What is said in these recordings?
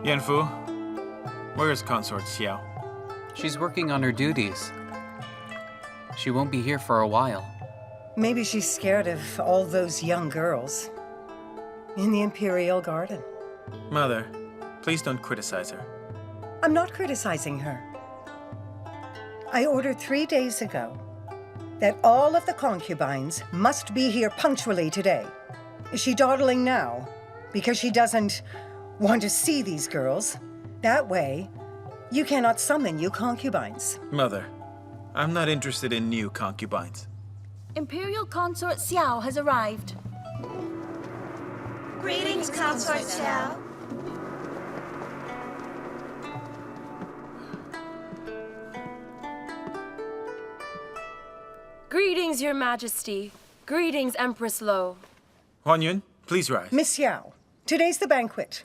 Yanfu, where is Consort Xiao? She's working on her duties. She won't be here for a while. Maybe she's scared of all those young girls in the Imperial Garden. Mother, please don't criticize her. I'm not criticizing her. I ordered 3 days ago that all of the concubines must be here punctually today. Is she dawdling now because she doesn't want to see these girls? That way, you cannot summon new concubines. Mother, I'm not interested in new concubines. Imperial Consort Xiao has arrived. Greetings, Consort Xiao. Greetings, Your Majesty. Greetings, Empress Lo. Huan Yun, please rise. Miss Xiao, today's the banquet.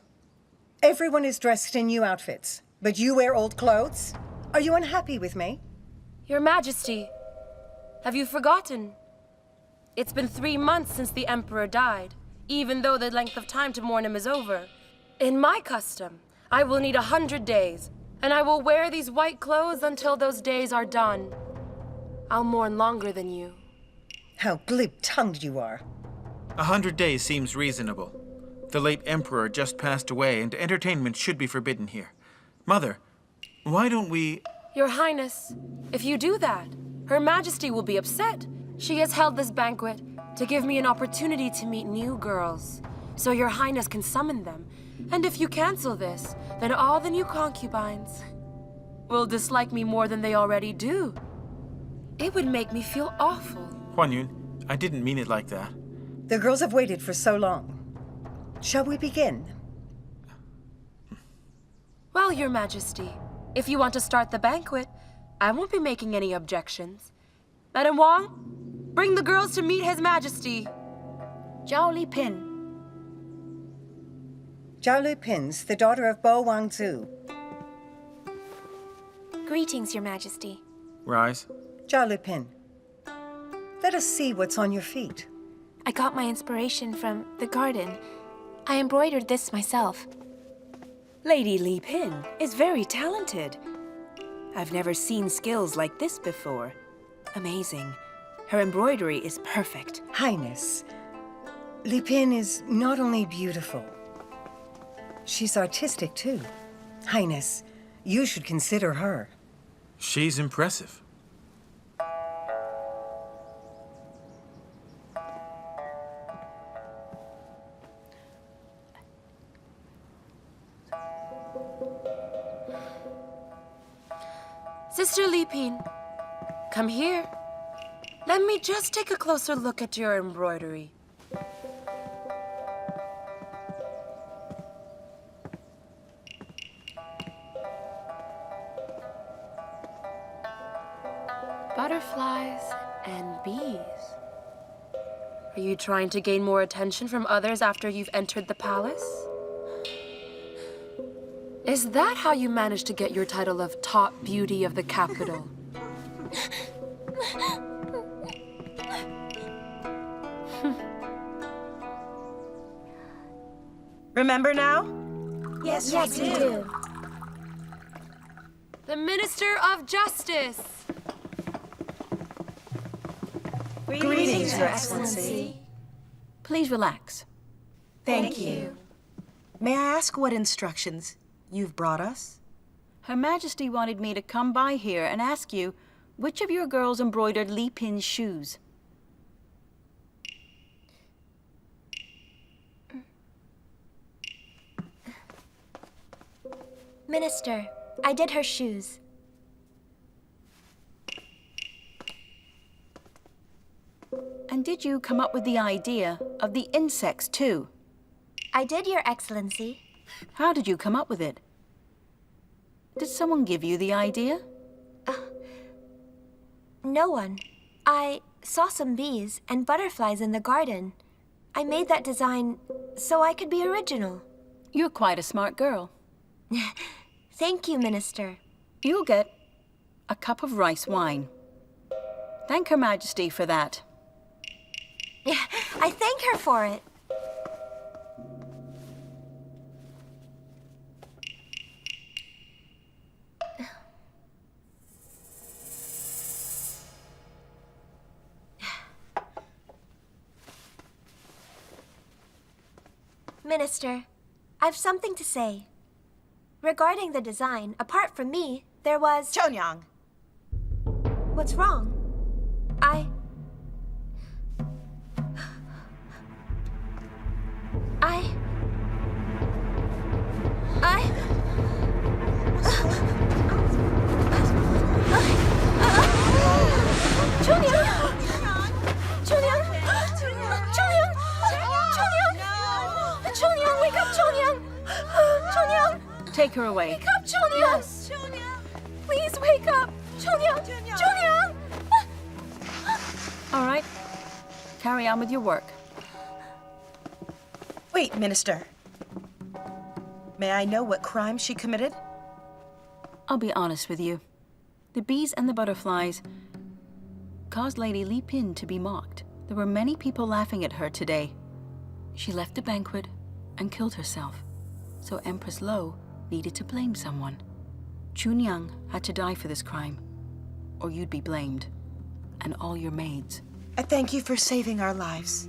Everyone is dressed in new outfits, but you wear old clothes? Are you unhappy with me? Your Majesty, have you forgotten? It's been 3 months since the Emperor died, even though the length of time to mourn him is over. In my custom, I will need 100 days, and I will wear these white clothes until those days are done. I'll mourn longer than you. How glib-tongued you are. 100 days seems reasonable. The late Emperor just passed away, and entertainment should be forbidden here. Mother, why don't we... Your Highness, if you do that, Her Majesty will be upset. She has held this banquet to give me an opportunity to meet new girls, so Your Highness can summon them. And if you cancel this, then all the new concubines will dislike me more than they already do. It would make me feel awful. Huan Yun, I didn't mean it like that. The girls have waited for so long. Shall we begin? Well, Your Majesty, if you want to start the banquet, I won't be making any objections. Madam Wang, bring the girls to meet His Majesty. Zhao Lipin. Zhao Lupin's the daughter of Bo Wangzu. Greetings, Your Majesty. Rise. Zhao Lupin, let us see what's on your feet. I got my inspiration from the garden. I embroidered this myself. Lady Li Pin is very talented. I've never seen skills like this before. Amazing. Her embroidery is perfect. Highness, Li Pin is not only beautiful, she's artistic too. Highness, you should consider her. She's impressive. Sister Lipin, come here. Let me just take a closer look at your embroidery. Butterflies and bees. Are you trying to gain more attention from others after you've entered the palace? Is that how you managed to get your title of top beauty of the capital? Remember now? Yes, we do. The Minister of Justice! Greetings, Your Excellency. Please relax. Thank you. May I ask what instructions you've brought us? Her Majesty wanted me to come by here and ask you which of your girls embroidered Li Pin's shoes. Minister, I did her shoes. And did you come up with the idea of the insects, too? I did, Your Excellency. How did you come up with it? Did someone give you the idea? No one. I saw some bees and butterflies in the garden. I made that design so I could be original. You're quite a smart girl. Thank you, Minister. You'll get a cup of rice wine. Thank Her Majesty for that. I thank her for it. Minister, I've something to say. Regarding the design, apart from me, there was... Chonyang, What's wrong? I... Chonyang, wake up, Chonyang! Chonyang! Take her away. Wake up, Chonyang! Yes. Please wake up! Chonyang! Chonyang! All right. Carry on with your work. wait, Minister. May I know what crime she committed? I'll be honest with you. The bees and the butterflies caused Lady Li Pin to be mocked. There were many people laughing at her today. She left a banquet and killed herself. So Empress Lo needed to blame someone. Chunyang had to die for this crime, or you'd be blamed, and all your maids. I thank you for saving our lives.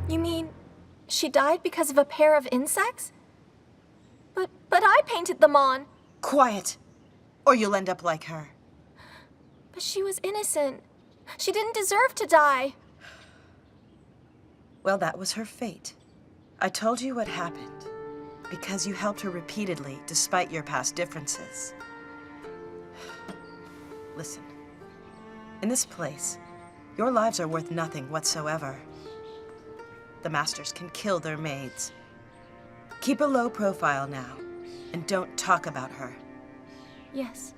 You mean she died because of a pair of insects? But I painted them on. Quiet, or you'll end up like her. But she was innocent. She didn't deserve to die. Well, that was her fate. I told you what happened because you helped her repeatedly despite your past differences. Listen, in this place, your lives are worth nothing whatsoever. The masters can kill their maids. Keep a low profile now, and don't talk about her. Yes.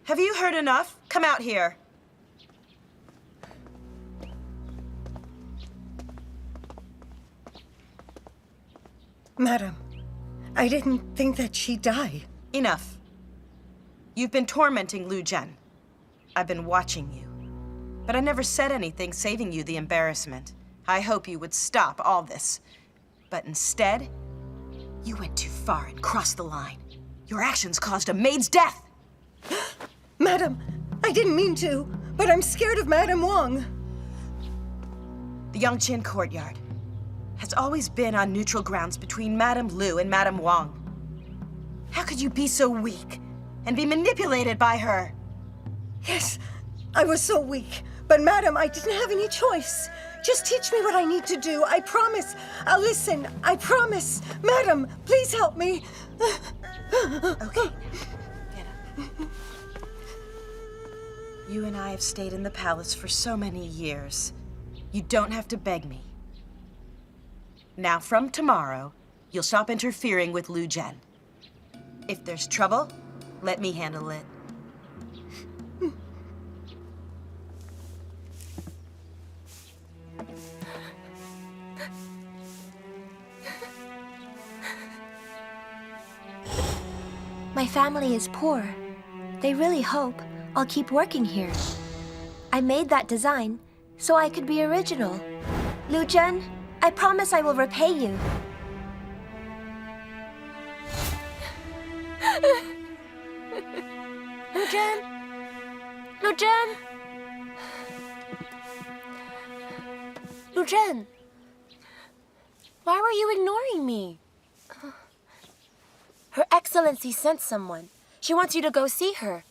Have you heard enough? Come out here. Madam, I didn't think that she'd die. Enough. You've been tormenting Lu Zhen. I've been watching you. But I never said anything saving you the embarrassment. I hope you would stop all this. But instead, you went too far and crossed the line. Your actions caused a maid's death. Madam, I didn't mean to, but I'm scared of Madam Wang. The Yongqin courtyard has always been on neutral grounds between Madame Lu and Madame Wang. How could you be so weak and be manipulated by her? Yes, I was so weak. But Madam, I didn't have any choice. Just teach me what I need to do. I promise. I'll listen. I promise. Madam, please help me. Okay, get up. You and I have stayed in the palace for so many years. You don't have to beg me. Now, from tomorrow, you'll stop interfering with Lu Zhen. If there's trouble, let me handle it. My family is poor. They really hope I'll keep working here. I made that design so I could be original. Lu Zhen, I promise I will repay you. Lu Zhen? Lu Zhen? Lu Zhen? Why were you ignoring me? Her Excellency sent someone. She wants you to go see her.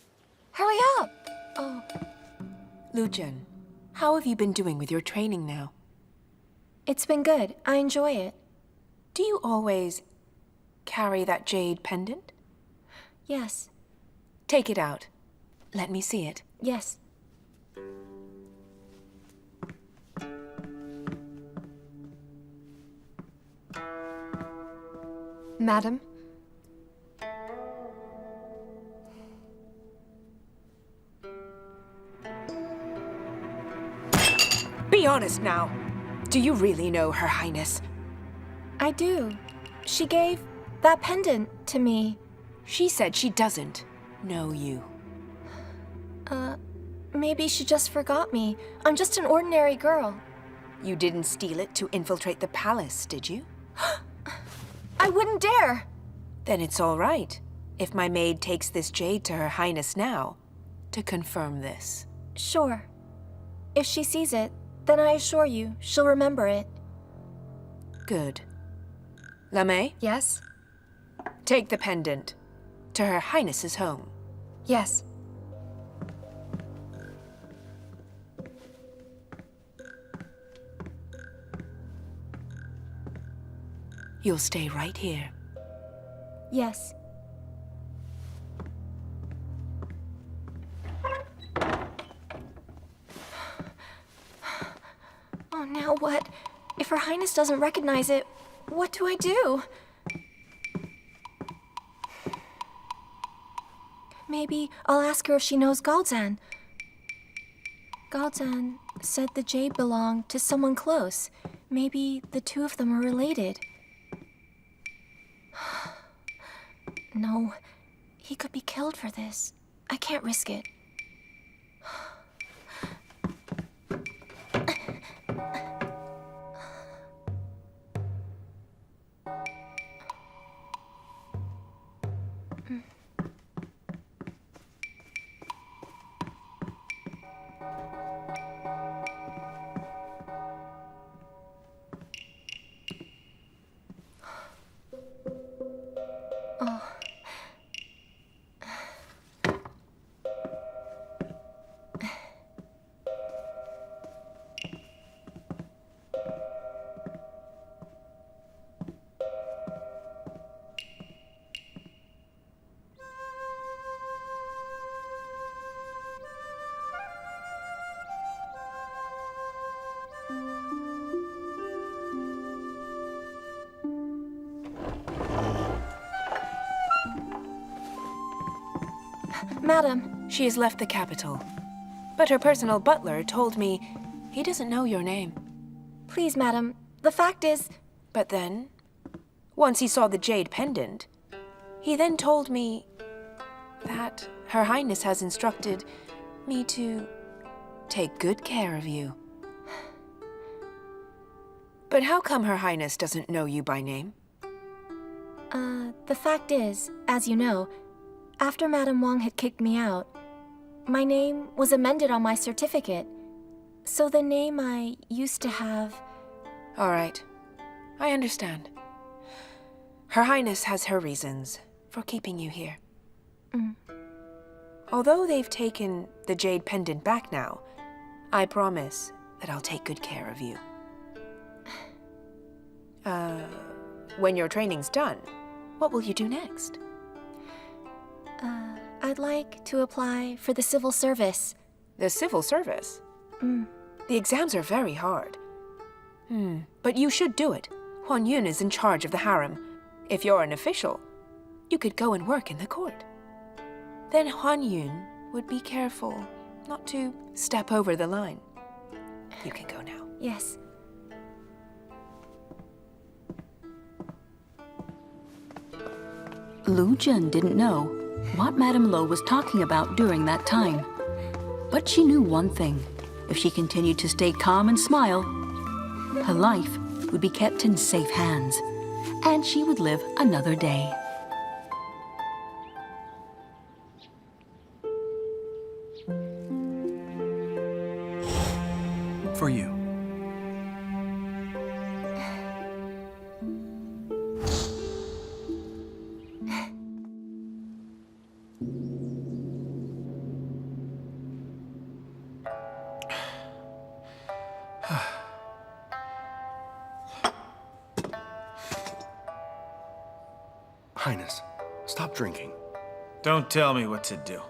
Hurry up! Oh. Lu Zhen, how have you been doing with your training now? It's been good. I enjoy it. Do you always carry that jade pendant? Yes. Take it out. Let me see it. Yes. Madam? Be honest now. Do you really know Her Highness? I do. She gave that pendant to me. She said she doesn't know you. Maybe she just forgot me. I'm just an ordinary girl. You didn't steal it to infiltrate the palace, did you? I wouldn't dare! Then it's all right if my maid takes this jade to Her Highness now to confirm this. Sure. If she sees it, then I assure you, she'll remember it. Good. Lamé, Yes? take the pendant to Her Highness's home. Yes. You'll stay right here. Yes. Oh, now what? If Her Highness doesn't recognize it, what do I do? Maybe I'll ask her if she knows Gao Zhan. Gao Zhan said the jade belonged to someone close. Maybe the two of them are related. No, he could be killed for this. I can't risk it. Madam, She has left the capital, but her personal butler told me he doesn't know your name. please, madam. The fact is, But then, once he saw the jade pendant, he then told me that Her Highness has instructed me to take good care of you. But how come Her Highness doesn't know you by name? the fact is, as you know, after Madam Wang had kicked me out, my name was amended on my certificate. So the name I used to have... All right, I understand. Her Highness has her reasons for keeping you here. Although they've taken the jade pendant back now, I promise that I'll take good care of you. When your training's done, what will you do next? I'd like to apply for the civil service. The civil service? The exams are very hard. But you should do it. Huan Yun is in charge of the harem. If you're an official, you could go and work in the court. Then Huan Yun would be careful not to step over the line. You can go now. Yes. Lu Zhen didn't know what Madame Lo was talking about during that time. But she knew one thing. If she continued to stay calm and smile, her life would be kept in safe hands, and she would live another day. For you. Highness, stop drinking. Don't tell me what to do.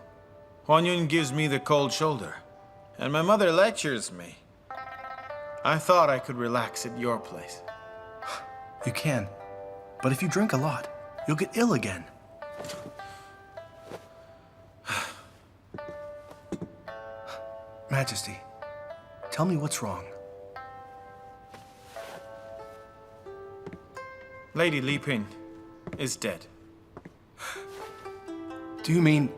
Huan Yun gives me the cold shoulder, and my mother lectures me. I thought I could relax at your place. You can, but if you drink a lot, you'll get ill again. Majesty, tell me what's wrong. Lady Li Pin is dead. Do you mean...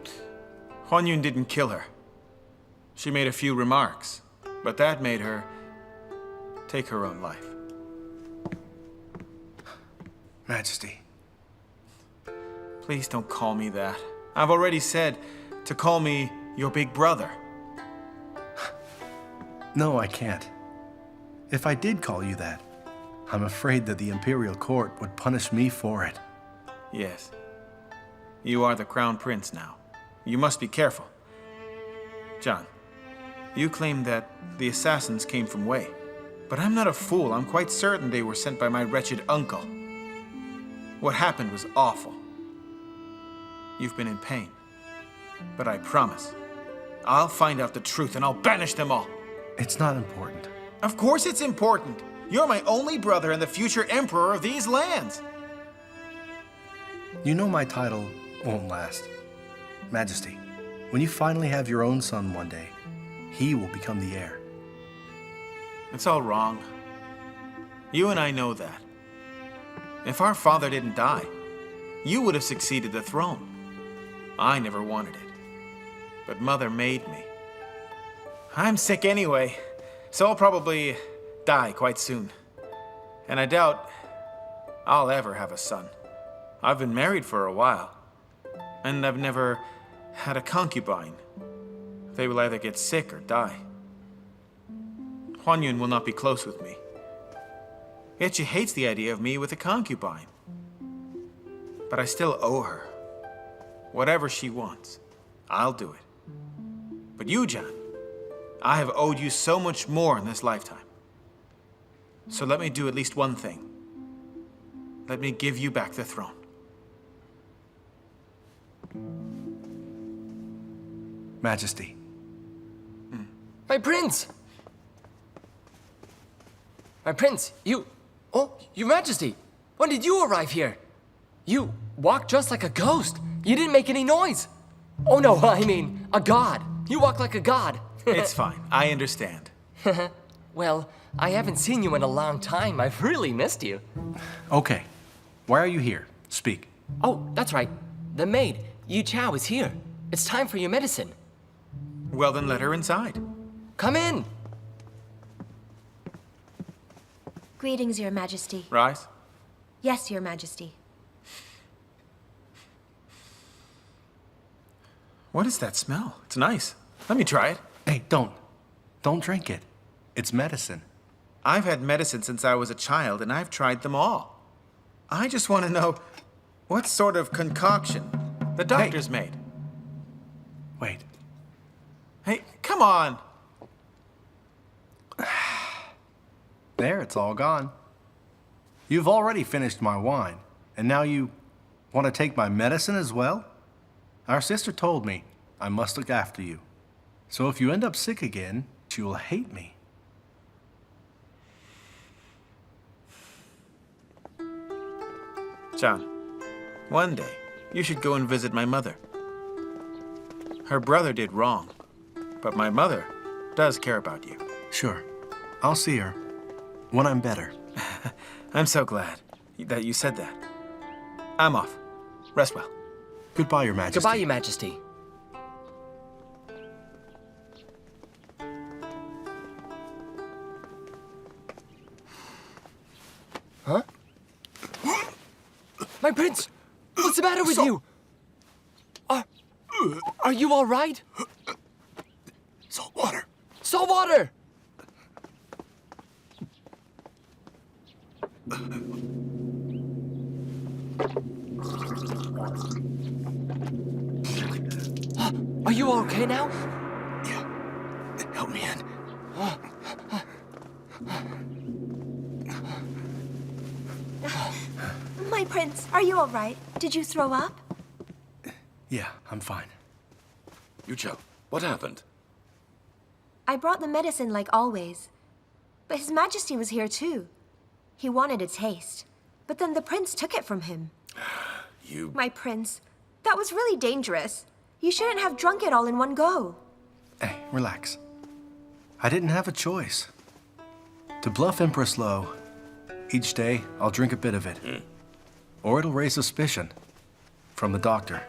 Huan Yun didn't kill her. She made a few remarks, but that made her take her own life. Majesty. Please don't call me that. I've already said to call me your big brother. No, I can't. If I did call you that, I'm afraid that the Imperial Court would punish me for it. Yes. You are the Crown Prince now. You must be careful. John, you claim that the assassins came from Wei. But I'm not a fool. I'm quite certain they were sent by my wretched uncle. What happened was awful. You've been in pain. But I promise, I'll find out the truth and I'll banish them all. It's not important. Of course it's important. You're my only brother and the future emperor of these lands. You know my title won't last. Majesty, when you finally have your own son one day, he will become the heir. It's all wrong. You and I know that. If our father didn't die, you would have succeeded the throne. I never wanted it. But Mother made me. I'm sick anyway, so I'll probably die quite soon. And I doubt I'll ever have a son. I've been married for a while, and I've never had a concubine. They will either get sick or die. Huan Yun will not be close with me. Yet she hates the idea of me with a concubine. But I still owe her. Whatever she wants, I'll do it. But you, John, I have owed you so much more in this lifetime. So let me do at least one thing. Let me give you back the throne. Majesty. My prince! My prince, Oh, your majesty! When did you arrive here? You walk just like a ghost. You didn't make any noise. Oh no, I mean, a god. You walk like a god. It's fine. I understand. Well, I haven't seen you in a long time. I've really missed you. Okay. Why are you here? Speak. Oh, that's right. The maid, Yu Chao, is here. It's time for your medicine. Well, then let her inside. Come in. Greetings, Your Majesty. Rise. Yes, Your Majesty. What is that smell? It's nice. Let me try it. Hey, don't. Don't drink it. It's medicine. I've had medicine since I was a child, and I've tried them all. I just want to know what sort of concoction the doctor's made. Wait. Hey, come on. There, it's all gone. You've already finished my wine, and now you want to take my medicine as well? Our sister told me I must look after you. So if you end up sick again, she will hate me. John, one day you should go and visit my mother. Her brother did wrong, but my mother does care about you. Sure. I'll see her when I'm better. I'm so glad that you said that. I'm off. Rest well. Goodbye, Your Majesty. Goodbye, Your Majesty. Huh? My prince! What's the matter with you? Are you all right? Salt water. Salt water! Are you okay now? Yeah. Help me in. My prince, are you all right? Did you throw up? Yeah, I'm fine. Yu Chao, what happened? I brought the medicine like always. But His Majesty was here too. He wanted a taste. But then the prince took it from him. You... My prince, that was really dangerous. You shouldn't have drunk it all in one go. Hey, relax. I didn't have a choice. To bluff Empress Lo, each day I'll drink a bit of it. Or it'll raise suspicion from the doctor.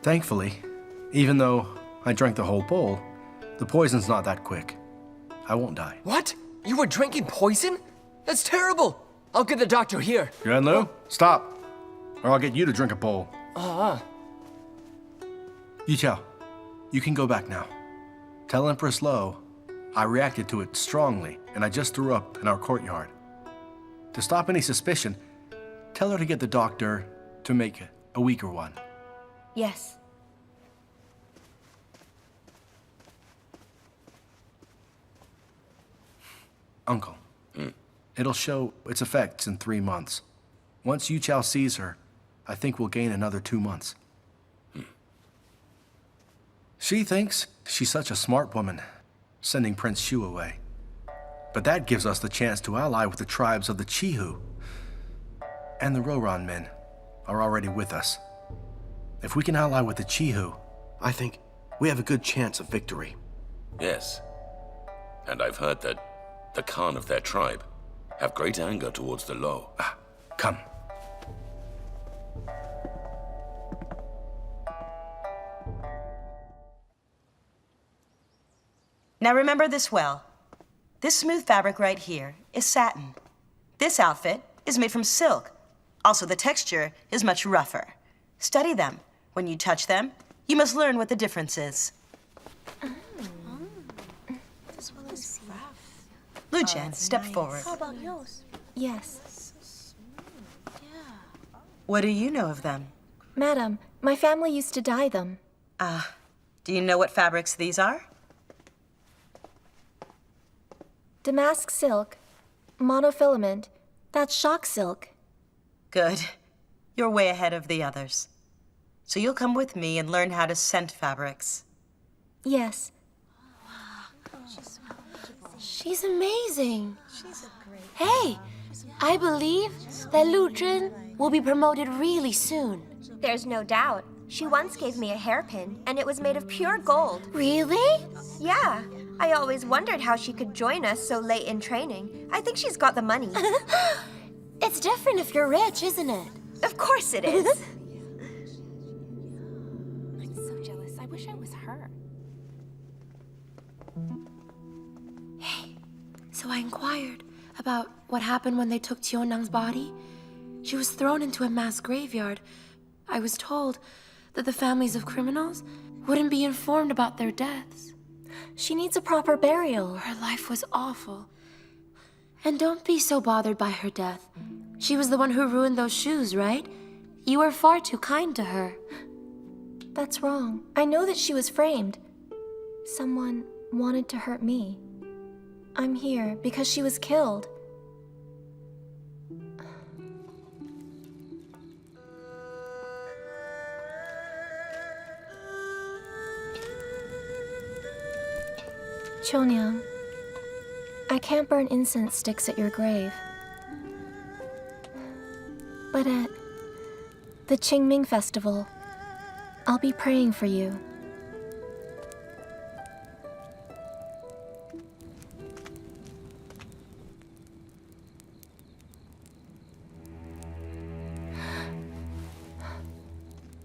Thankfully, even though I drank the whole bowl, The poison's not that quick. I won't die. What? You were drinking poison? That's terrible. I'll get the doctor here. Yuanlu, stop, or I'll get you to drink a bowl. Yiqiao, you can go back now. Tell Empress Lo I reacted to it strongly, and I just threw up in our courtyard. To stop any suspicion, tell her to get the doctor to make a weaker one. Yes. Uncle, it'll show its effects in 3 months. Once Yiqiao sees her, I think we'll gain another 2 months. She thinks she's such a smart woman, sending Prince Shu away. But that gives us the chance to ally with the tribes of the Chihu. And the Roran men are already with us. If we can ally with the Chihu, I think we have a good chance of victory. Yes. And I've heard that the Khan of their tribe have great anger towards the Lo. Come. Now remember this well. This smooth fabric right here is satin. This outfit is made from silk. Also, the texture is much rougher. Study them. When you touch them, you must learn what the difference is. This one is rough. Lu Zhen, step forward. How about yours? Yes. What do you know of them? Madam, my family used to dye them. Do you know what fabrics these are? Damask silk, monofilament, that's shock silk. Good. You're way ahead of the others. So you'll come with me and learn how to scent fabrics. Yes. She's amazing. Hey, I believe that Lu Zhen will be promoted really soon. There's no doubt. She once gave me a hairpin, and it was made of pure gold. Really? Yeah. I always wondered how she could join us so late in training. I think she's got the money. It's different if you're rich, isn't it? Of course it is. I'm so jealous. I wish I was her. Hey, so I inquired about what happened when they took Tionang's body. She was thrown into a mass graveyard. I was told that the families of criminals wouldn't be informed about their deaths. She needs a proper burial. Her life was awful. And don't be so bothered by her death. She was the one who ruined those shoes, right? You were far too kind to her. That's wrong. I know that she was framed. Someone wanted to hurt me. I'm here because she was killed. Chonyang, I can't burn incense sticks at your grave. But at the Qingming festival, I'll be praying for you.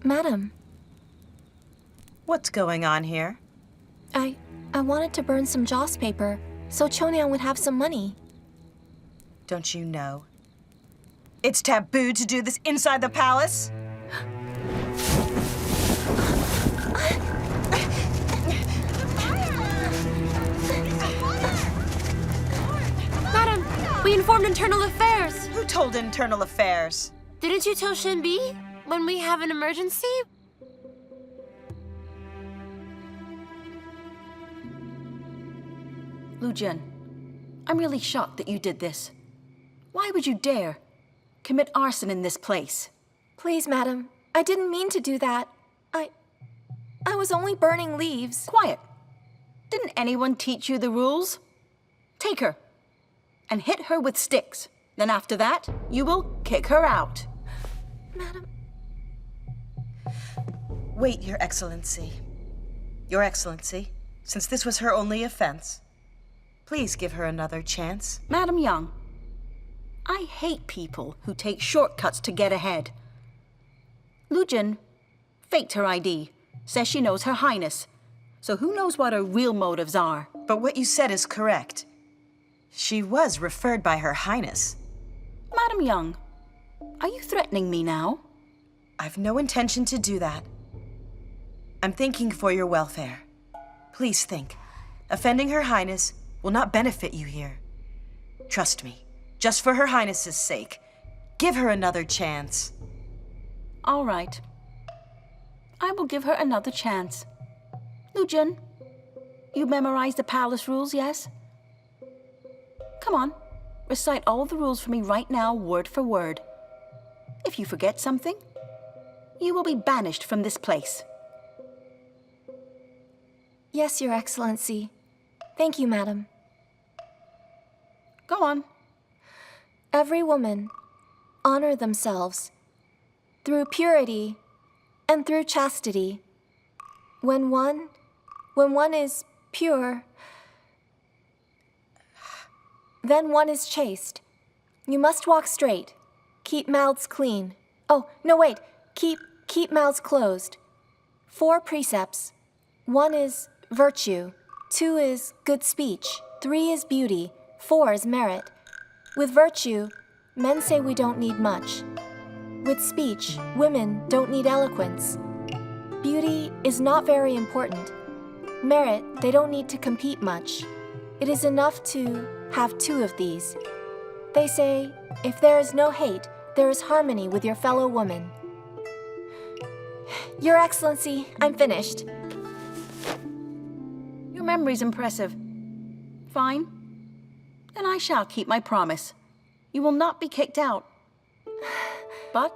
Madam. What's going on here? I wanted to burn some joss paper so Chonyang would have some money. Don't you know? It's taboo to do this inside the palace. Madam, we informed Internal Affairs. Who told Internal Affairs? Didn't you tell Shenbi when we have an emergency? Lu Zhen, I'm really shocked that you did this. Why would you dare commit arson in this place? Please, madam. I didn't mean to do that. I was only burning leaves. Quiet. Didn't anyone teach you the rules? Take her and hit her with sticks. Then after that, you will kick her out. Madam. Wait, Your Excellency. Your Excellency, since this was her only offense, please give her another chance. Madam Young, I hate people who take shortcuts to get ahead. Lu Zhen faked her ID, says she knows Her Highness. so who knows what her real motives are? But what you said is correct. She was referred by Her Highness. Madam Young, are you threatening me now? I've no intention to do that. I'm thinking for your welfare. Please think. Offending Her Highness will not benefit you here. Trust me, just for Her Highness's sake, give her another chance. All right. I will give her another chance. Lu Zhen, you memorized the palace rules, yes? Come on, recite all the rules for me right now, word for word. If you forget something, you will be banished from this place. Yes, Your Excellency. Thank you, madam. Go on. Every woman honor themselves through purity and through chastity. When one is pure, then one is chaste. You must walk straight. Keep mouths clean. Oh, no, wait. Keep mouths closed. 4 precepts. 1 is virtue. 2 is good speech. 3 is beauty. 4 is merit. With virtue, men say we don't need much. With speech, women don't need eloquence. Beauty is not very important. Merit, they don't need to compete much. It is enough to have 2 of these. They say, if there is no hate, there is harmony with your fellow woman. Your Excellency, I'm finished. Your memory's impressive. Fine. Then I shall keep my promise. You will not be kicked out. But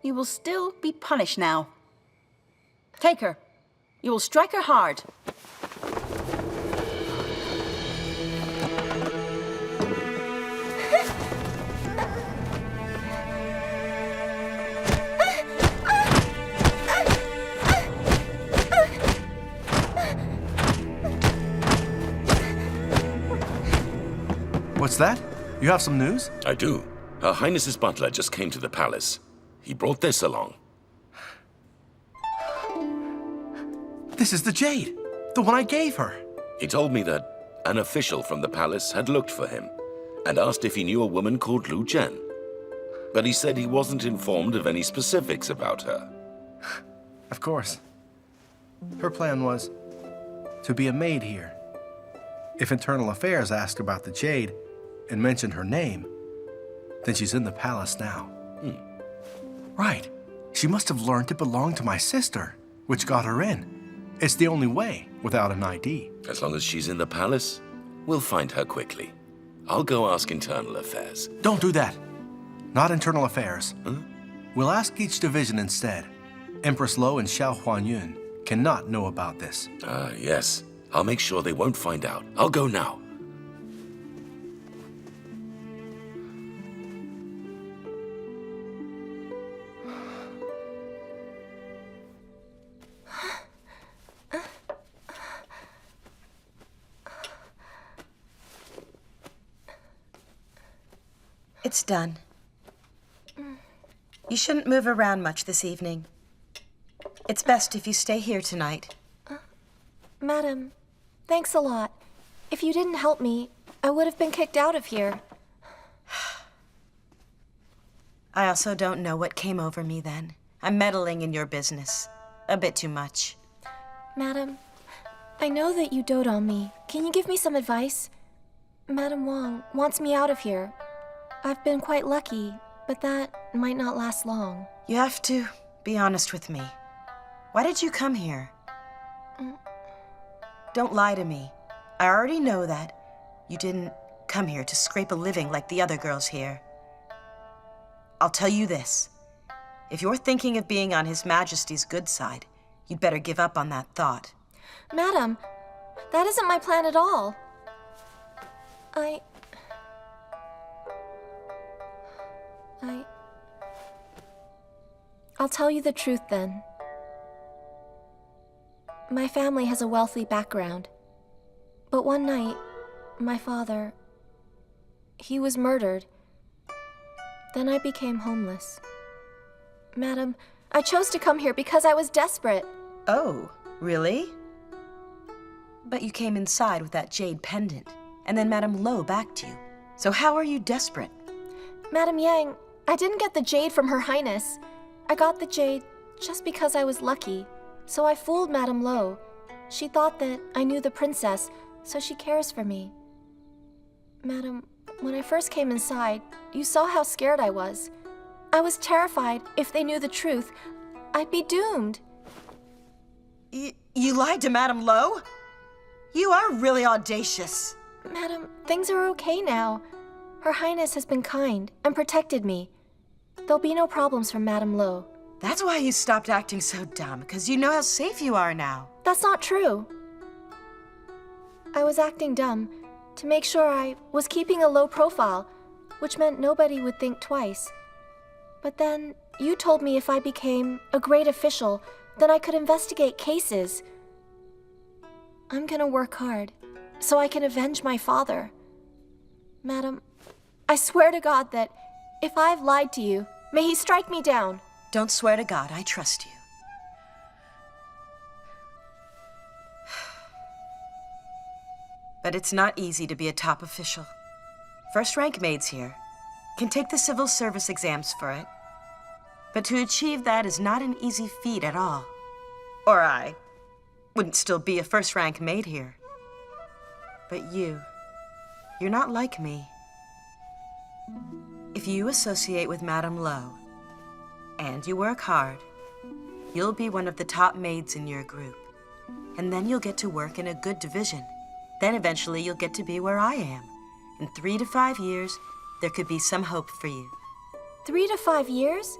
you will still be punished now. Take her. You will strike her hard. What's that? You have some news? I do. Her Highness's butler just came to the palace. He brought this along. This is the jade, the one I gave her. He told me that an official from the palace had looked for him and asked if he knew a woman called Lu Zhen. But he said he wasn't informed of any specifics about her. Of course. Her plan was to be a maid here. If Internal Affairs asked about the jade and mentioned her name, then she's in the palace now. Right. She must have learned it belonged to my sister, which got her in. It's the only way without an ID. As long as she's in the palace, we'll find her quickly. I'll go ask Internal Affairs. Don't do that. Not Internal Affairs. Huh? We'll ask each division instead. Empress Lo and Xiao Huanyun cannot know about this. Ah, yes. I'll make sure they won't find out. I'll go now. It's done. You shouldn't move around much this evening. It's best if you stay here tonight. Madam, thanks a lot. If you didn't help me, I would have been kicked out of here. I also don't know what came over me then. I'm meddling in your business. A bit too much. Madam, I know that you dote on me. Can you give me some advice? Madam Wang wants me out of here. I've been quite lucky, but that might not last long. You have to be honest with me. Why did you come here? Don't lie to me. I already know that. You didn't come here to scrape a living like the other girls here. I'll tell you this. If you're thinking of being on His Majesty's good side, you'd better give up on that thought. Madam, that isn't my plan at all. I'll tell you the truth then. My family has a wealthy background. But one night, my father, he was murdered. Then I became homeless. Madam, I chose to come here because I was desperate. Oh, really? But you came inside with that jade pendant, and then Madame Lo backed you. So how are you desperate? Madame Yang, I didn't get the jade from Her Highness. I got the jade just because I was lucky. So I fooled Madame Lo. She thought that I knew the princess, so she cares for me. Madam, when I first came inside, you saw how scared I was. I was terrified if they knew the truth, I'd be doomed. You lied to Madame Lo? You are really audacious. Madam, things are okay now. Her Highness has been kind and protected me. There'll be no problems from Madame Lo. That's why you stopped acting so dumb, because you know how safe you are now. That's not true. I was acting dumb to make sure I was keeping a low profile, which meant nobody would think twice. But then you told me if I became a great official, then I could investigate cases. I'm gonna work hard so I can avenge my father. Madam, I swear to God that if I've lied to you, may he strike me down. Don't swear to God, I trust you. But it's not easy to be a top official. First-rank maids here can take the civil service exams for it. But to achieve that is not an easy feat at all. Or I wouldn't still be a first-rank maid here. But you're not like me. If you associate with Madame Lo, and you work hard, you'll be one of the top maids in your group. And then you'll get to work in a good division. Then eventually you'll get to be where I am. In 3 to 5 years, there could be some hope for you. 3 to 5 years?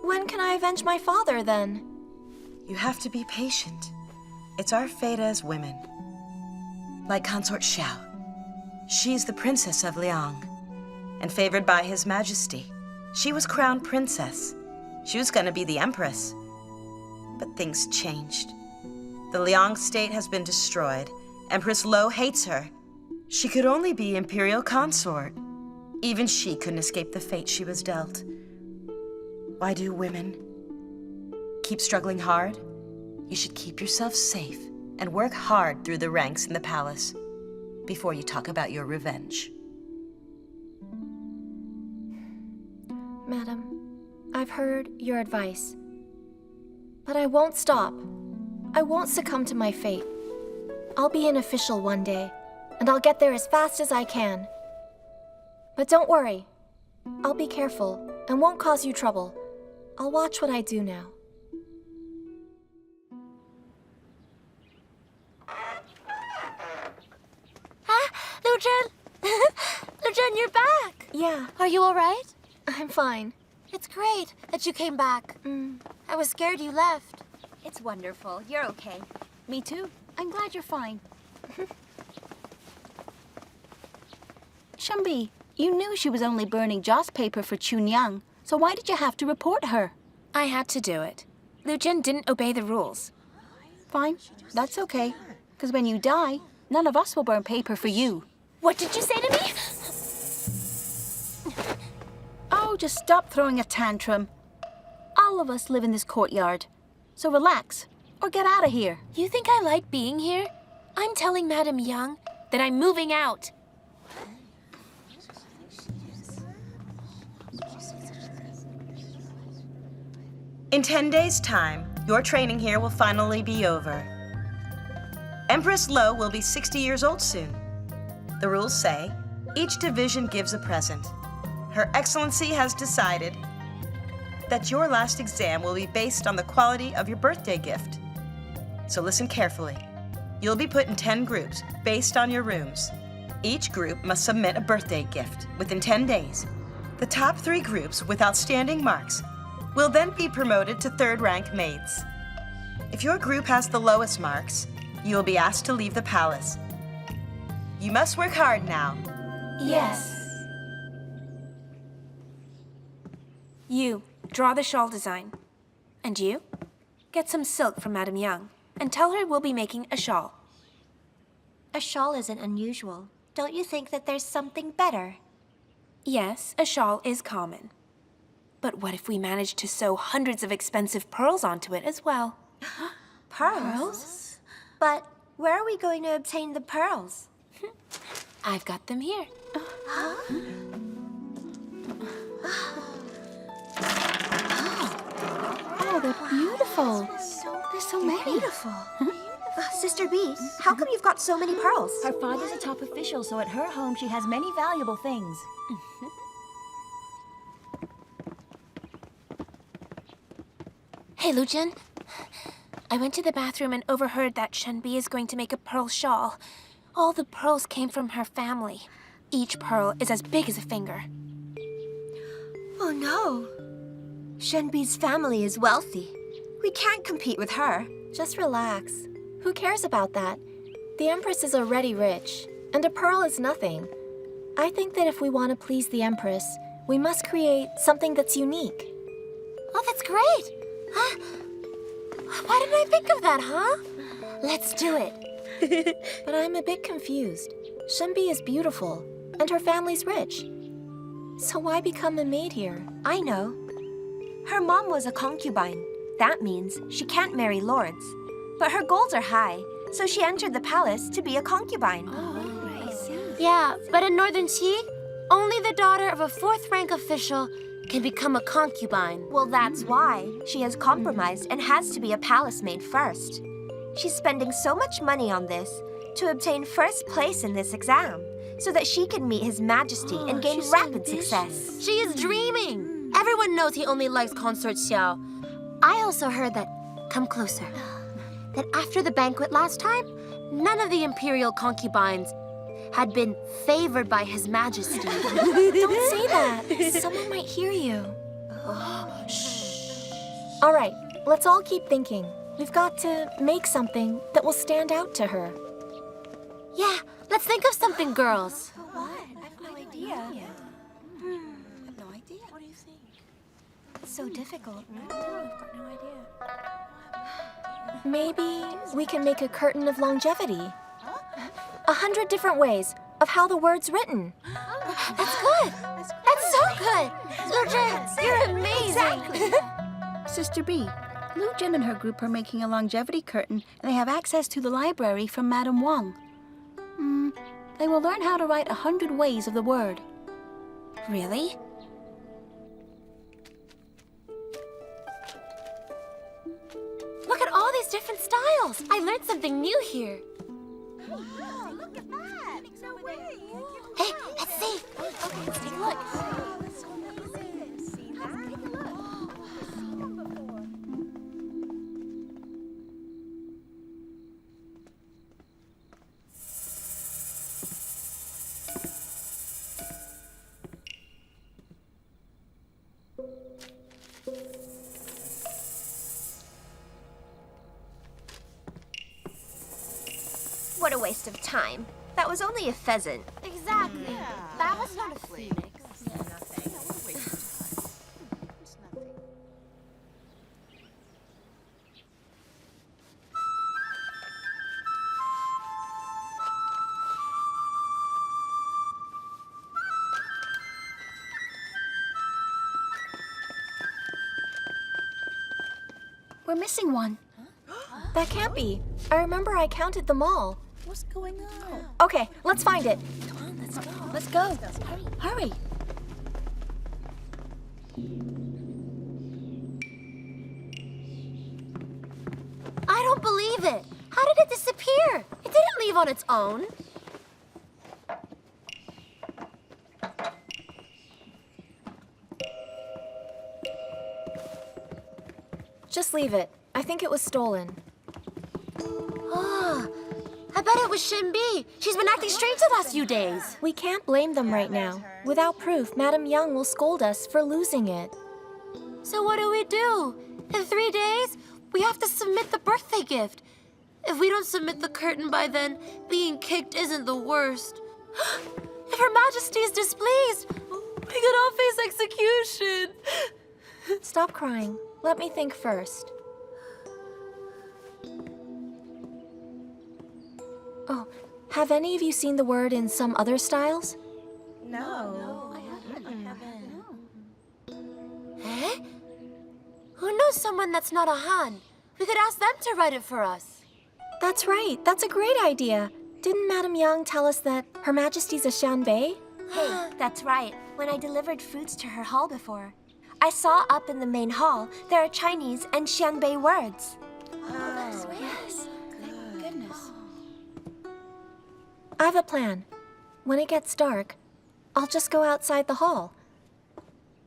When can I avenge my father, then? You have to be patient. It's our fate as women. Like Consort Xiao. She's the princess of Liang, and favored by His Majesty. She was crowned princess. She was gonna be the empress. But things changed. The Liang state has been destroyed. Empress Lo hates her. She could only be imperial consort. Even she couldn't escape the fate she was dealt. Why do women keep struggling hard? You should keep yourself safe and work hard through the ranks in the palace before you talk about your revenge. Madam, I've heard your advice. But I won't stop. I won't succumb to my fate. I'll be an official one day, and I'll get there as fast as I can. But don't worry. I'll be careful and won't cause you trouble. I'll watch what I do now. Lu Zhen! Lu Zhen, you're back! Yeah. Are you all right? I'm fine. It's great that you came back. I was scared you left. It's wonderful. You're okay. Me too. I'm glad you're fine. Shambi, you knew she was only burning joss paper for Chunyang, so why did you have to report her? I had to do it. Lu Zhen didn't obey the rules. Fine, that's okay. Because when you die, none of us will burn paper for you. What did you say to me? Oh, just stop throwing a tantrum. All of us live in this courtyard. So relax, or get out of here. You think I like being here? I'm telling Madame Yang that I'm moving out. In 10 days' time, your training here will finally be over. Empress Lo will be 60 years old soon. The rules say each division gives a present. Her Excellency has decided that your last exam will be based on the quality of your birthday gift. So listen carefully. You'll be put in 10 groups based on your rooms. Each group must submit a birthday gift within 10 days. The top 3 groups with outstanding marks will then be promoted to third-rank maids. If your group has the lowest marks, you will be asked to leave the palace. You must work hard now. Yes. You, draw the shawl design. And you, get some silk from Madame Yang and tell her we'll be making a shawl. A shawl isn't unusual. Don't you think that there's something better? Yes, a shawl is common. But what if we manage to sew hundreds of expensive pearls onto it as well? Pearls? But Where are we going to obtain the pearls? I've got them here. Oh, they're beautiful. There's so many. Beautiful. Sister B, how come you've got so many pearls? Her father's a top official, so at her home she has many valuable things. Hey, Lu Zhen. I went to the bathroom and overheard that Shenbi is going to make a pearl shawl. All the pearls came from her family. Each pearl is as big as a finger. Oh no. Shenbi's family is wealthy. We can't compete with her. Just relax. Who cares about that? The Empress is already rich, and a pearl is nothing. I think that if we want to please the Empress, we must create something that's unique. Oh, that's great! Huh? Why didn't I think of that, huh? Let's do it. But I'm a bit confused. Shenbi is beautiful, and her family's rich. So why become a maid here? I know. Her mom was a concubine. That means she can't marry lords. But her goals are high, so she entered the palace to be a concubine. Oh, I see. Yeah, but in Northern Qi, only the daughter of a fourth-rank official can become a concubine. Well, that's why she has compromised and has to be a palace maid first. She's spending so much money on this to obtain first place in this exam, so that she can meet His Majesty and gain rapid success. She is dreaming. Everyone knows he only likes Consort Xiao. I also heard that, come closer, that after the banquet last time, none of the imperial concubines had been favored by His Majesty. Don't say that. Someone might hear you. Shh. All right, let's all keep thinking. We've got to make something that will stand out to her. Yeah, let's think of something, girls. What? I have no idea. I have no idea. What do you think? It's so difficult. I've got no idea. Maybe we can make a curtain of longevity. 100 different ways of how the word's written. That's good. That's so good. Lu Zhen, you're amazing. Sister B, Lu Zhen and her group are making a longevity curtain, and they have access to the library from Madame Wang. They will learn how to write 100 ways of the word. Really? Look at all these different styles. I learned something new here. Wow, look at that. No way. Hey, let's see. Okay, let's take a look. That's so amazing. See that? Take a look. I've seen them before. What a waste of time. That was only a pheasant. Exactly. That was not a phoenix. Nothing. What a waste of time. It's nothing. We're missing one. That can't be. I remember I counted them all. What's going on? Okay, let's find it. Come on, let's go. Let's go. Hurry. I don't believe it. How did it disappear? It didn't leave on its own. Just leave it. I think it was stolen. Oh, I bet it was Shenbi. She's been acting strange the last few days. We can't blame them right now. Without proof, Madame Young will scold us for losing it. So what do? In 3 days, we have to submit the birthday gift. If we don't submit the curtain by then, being kicked isn't the worst. If Her Majesty is displeased, we could all face execution. Stop crying. Let me think first. Oh, have any of you seen the word in some other styles? No. I haven't. Eh? Who knows someone that's not a Han? We could ask them to write it for us. That's right. That's a great idea. Didn't Madame Yang tell us that Her Majesty's a xianbei? Hey, that's right. When I delivered fruits to her hall before, I saw up in the main hall there are Chinese and xianbei words. Yes. Thank goodness. I have a plan. When it gets dark, I'll just go outside the hall.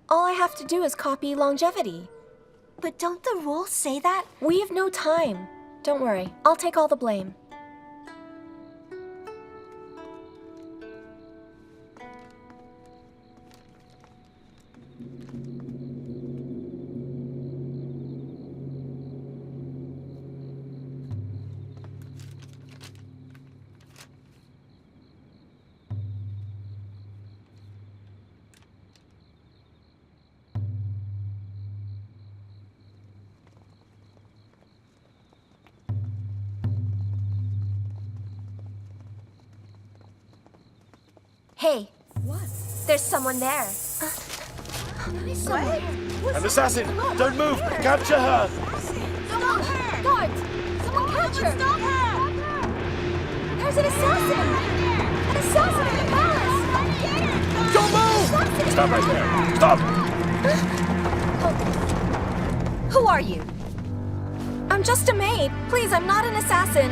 All I have to do is copy longevity. But don't the rules say that? We have no time. Don't worry, I'll take all the blame. Hey. What? There's someone there. An assassin! Don't move! Capture her! Stop her! Guards! Someone catch her! Stop her! There's an assassin! An assassin in the palace! Don't move! Stop right there! Stop! Who are you? I'm just a maid. Please, I'm not an assassin.